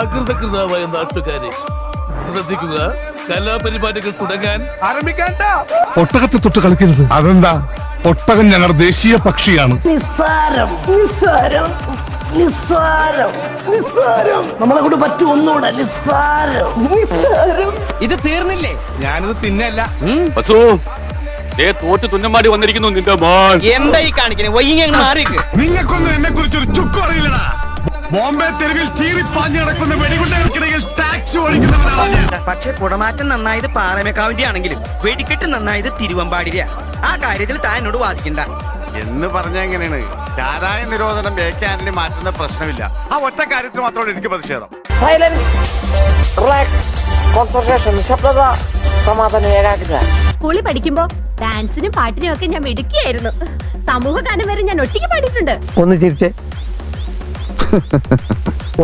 അകൃതകൃതമായ നാട്ടുകാരെ ശ്രദ്ധിക്കുക. കലാപരിപാടികൾ തുടങ്ങാൻ ആരംഭിക്കാൻ. ഒട്ടകത്തെ തൊട്ട് കളിക്കരുത്. അതെന്താ? ഒട്ടകം ഞങ്ങളുടെ ദേശീയ പക്ഷിയാണ്. നിസ്സാരം നിസ്സാരം നിസ്സാരം നിസ്സാരം നമ്മളെ കൊണ്ട് പറ്റും ഒന്നുകൂടെ. നിസ്സാരം നിസ്സാരം. ഇത് തീർന്നില്ലേ? ഞാനിത് തിന്നല്ല. തോറ്റ് തുന്നമാടി വന്നിരിക്കുന്നു നിന്റെ മോൻ. എന്താ ഈ കാണിക്കണേ? വൈകി മാറിക്ക്. നിങ്ങൾക്കൊന്നും എന്നെ കുറിച്ചൊരു ചുക്കും അറിയില്ലടാ. ബോംബെ തെരുവിൽ ചീറിപ്പാഞ്ഞു നടക്കുന്ന വെടികുണ്ടകൾക്കിടയിൽ ടാക്സ് ഓടിക്കുന്നവരാണ് ഞാൻ. പക്ഷെ കുടമാറ്റം നന്നായത് പാറമേക്കാവിന്റെ ആണെങ്കിലും വെടിക്കെട്ട് നന്നായത് തിരുവമ്പാടിയ. ആ കാര്യത്തിൽ താൻ എന്നോട് വാദിക്കണ്ട എന്ന് പറഞ്ഞ എങ്ങനെയാണ്? ചാരായ നിരോധനം ബേക്കാനിന് മാറ്റുന്ന പ്രശ്നമില്ല. ആ ഒറ്റ കാര്യത്തിൽ മാത്രമാണ് എനിക്ക് പ്രതിഷേധം. സൈലൻസ്, റിലാക്സ്, കോൺസെൻട്രേഷൻ, നിശബ്ദത, സമാധാനം, ഏകാഗ്രത. സ്കൂളിൽ പഠിക്കുമ്പോ ഡാൻസിനും പാട്ടിനും ഒക്കെ ഞാൻ മിടുക്കിയായിരുന്നു. സമൂഹ ഗാനം വരെ ഞാൻ ഒറ്റയ്ക്ക് പാടിയിട്ടുണ്ട്. ഒന്ന് ചിരിച്ചേ.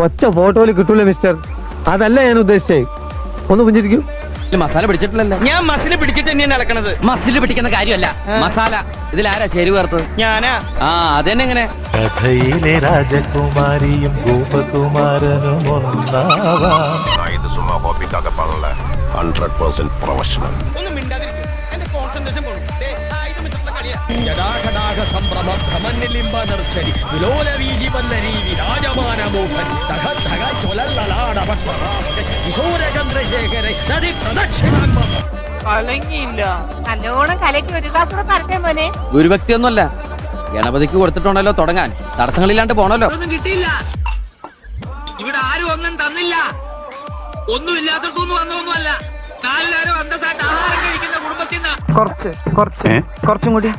ഒച്ച ഫോട്ടോയിൽ കിട്ടൂല മിസ്റ്റർ. അതല്ല ഞാൻ ഉദ്ദേശിച്ചേ. ഒന്ന് പുഞ്ചിരിക്കൂ. മസാല പിടിച്ചിട്ടില്ലല്ലോ. ഞാൻ മസിൽ പിടിച്ചിട്ട് തന്നെയാണ് ഇളക്കണത്. മസിൽ പിടിക്കുന്ന കാര്യമല്ല മസാല. ഇതിലാരാ ചേരുവ ചേർത്ത്? ഞാനാ. ആ അതെന്നെ. എങ്ങനെ? കഥയിലെ രാജകുമാരിയും ഗോപകുമാരനും ഒന്നാവാം. ഒന്നും മിണ്ടാതിരിക്കും. എന്റെ കോൺസെൻട്രേഷൻ പോണു. നല്ലോണം കലയ്ക്ക് ഒരു ഗ്ലാസ് കൂടെ പറഞ്ഞേ മോനെ. ഗുരുഭക്തി ഒന്നുമല്ല. ഗണപതിക്ക് കൊടുത്തിട്ടുണ്ടല്ലോ തുടങ്ങാൻ. തടസ്സങ്ങളില്ലാണ്ട് പോണല്ലോ. ഒന്നും കിട്ടിയില്ല. ഇവിടെ ആരും ഒന്നും തന്നില്ല. ഒന്നും ഇല്ലാത്തടത്തൊന്നും വന്നൊന്നുമല്ല. നാലുപേരും അന്തസ്സായിട്ട് ആഹാരം കഴിക്കുന്ന കുടുംബത്തിൽ നിന്ന് കുറച്ചും കൂടി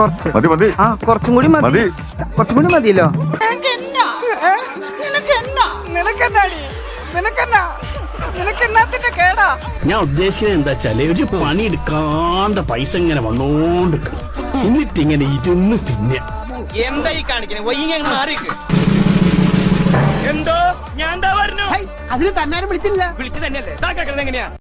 കുറച്ച് മതി മതി. ആ കുറച്ചും കൂടി മതി. കുറച്ചും കൂടി മതിയല്ലോ. ഞാൻ ഉദ്ദേശിക്കുന്നത് എന്താ വെച്ചാല് ഒരു പണി എടുക്കാണ്ട പൈസ ഇങ്ങനെ വന്നോണ്ടിരിക്കണം. എന്നിട്ടിങ്ങനെ ഇരുന്ന് തിന്ന. എന്താ ഈ കാണിക്കണേ? വൈകി മാറിക്ക്. എന്തോ ഞാൻ എന്താ പറഞ്ഞു? അതിന് തന്നാരും വിളിച്ചില്ല. വിളിച്ചു തന്നെയല്ലേ? എങ്ങനെയാ?